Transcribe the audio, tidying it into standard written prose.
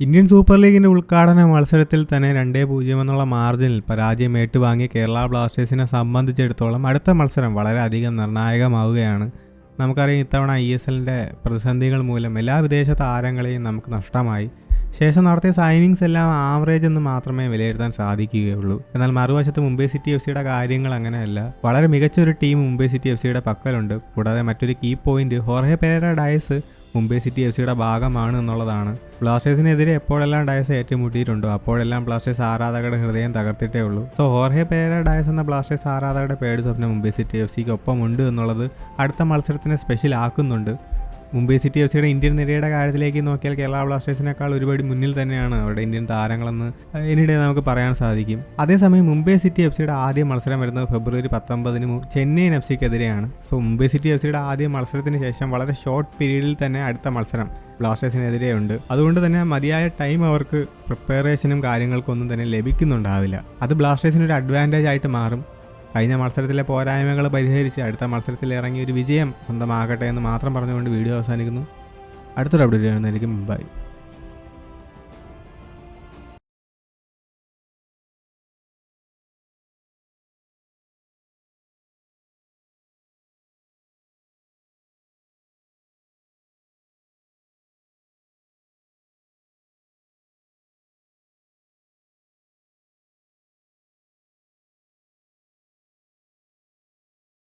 Indian super ലീഗിന്റെ ഉദ്ഘാടന മത്സരത്തിൽ തന്നെ 2-0 എന്നുള്ള മാർജിനിൽ പരാജയം ഏറ്റുവാങ്ങിയ കേരള ബ്ലാസ്റ്റേഴ്സിനെ സംബന്ധിച്ചിടത്തോളം അടുത്ത മത്സരം വളരെയധികം നിർണായകമാവുകയാണ്. നമുക്കറിയാം, ഇത്തവണ ISLന്റെ പ്രതിസന്ധികൾ മൂലം എല്ലാ വിദേശ താരങ്ങളെയും നമുക്ക് നഷ്ടമായി. ശേഷം നടത്തിയ സൈനിങ്സ് എല്ലാം ആവറേജ് എന്ന് മാത്രമേ വിലയിരുത്താൻ സാധിക്കുകയുള്ളൂ. എന്നാൽ മറുവശത്ത് മുംബൈ സിറ്റി FC കാര്യങ്ങൾ അങ്ങനെയല്ല. വളരെ മികച്ചൊരു ടീം മുംബൈ സിറ്റി FC പക്കലുണ്ട്. കൂടാതെ മറ്റൊരു കീ പോയിന്റ് ഹോർഹെ Pereyra Diaz Mumbai city FC ഭാഗമാണ് എന്നുള്ളതാണ്. ബ്ലാസ്റ്റേഴ്സിനെതിരെ എപ്പോഴെല്ലാം ഡയസ് ഏറ്റുമുട്ടിയിട്ടുണ്ടോ അപ്പോഴെല്ലാം ബ്ലാസ്റ്റേഴ്സ് ആരാധകരുടെ ഹൃദയം തകർത്തിട്ടേ ഉള്ളൂ. സോ ഹോർഹെ പെരേര ഡയസ് എന്ന ബ്ലാസ്റ്റേഴ്സ് ആരാധകരുടെ പേടി സ്വപ്നം മുംബൈ സിറ്റി FCക്ക് ഒപ്പം ഉണ്ട് എന്നുള്ളത് അടുത്ത മത്സരത്തിനെ സ്പെഷ്യൽ ആക്കുന്നുണ്ട്. മുംബൈ സിറ്റി FC ഇന്ത്യൻ നിരയുടെ കാര്യത്തിലേക്ക് നോക്കിയാൽ കേരള ബ്ലാസ്റ്റേഴ്സിനേക്കാൾ ഒരുപടി മുന്നിൽ തന്നെയാണ് അവരുടെ ഇന്ത്യൻ താരങ്ങളെന്ന് ഇതിനിടെ നമുക്ക് പറയാൻ സാധിക്കും. അതേസമയം മുംബൈ സിറ്റി FC ആദ്യ മത്സരം വരുന്നത് ഫെബ്രുവരി 19 ചെന്നൈയിൻ FCക്കെതിരെയാണ്. സോ മുംബൈ സിറ്റി FC ആദ്യ മത്സരത്തിന് ശേഷം വളരെ ഷോർട്ട് പീരീഡിൽ തന്നെ അടുത്ത മത്സരം ബ്ലാസ്റ്റേഴ്സിനെതിരെയുണ്ട്. അതുകൊണ്ട് തന്നെ മതിയായ ടൈം അവർക്ക് പ്രിപ്പറേഷനും കാര്യങ്ങൾക്കൊന്നും തന്നെ ലഭിക്കുന്നുണ്ടാവില്ല. അത് ബ്ലാസ്റ്റേഴ്സിനൊരു അഡ്വാൻറ്റേജ് ആയിട്ട് മാറും. കഴിഞ്ഞ മത്സരത്തിലെ പോരായ്മകൾ പരിഹരിച്ച് അടുത്ത മത്സരത്തിൽ ഇറങ്ങി ഒരു വിജയം സ്വന്തമാകട്ടെ എന്ന് മാത്രം പറഞ്ഞുകൊണ്ട് വീഡിയോ അവസാനിക്കുന്നു. അടുത്തൊരു അപ്ഡേറ്റ് ആയിരിക്കും. ബൈ.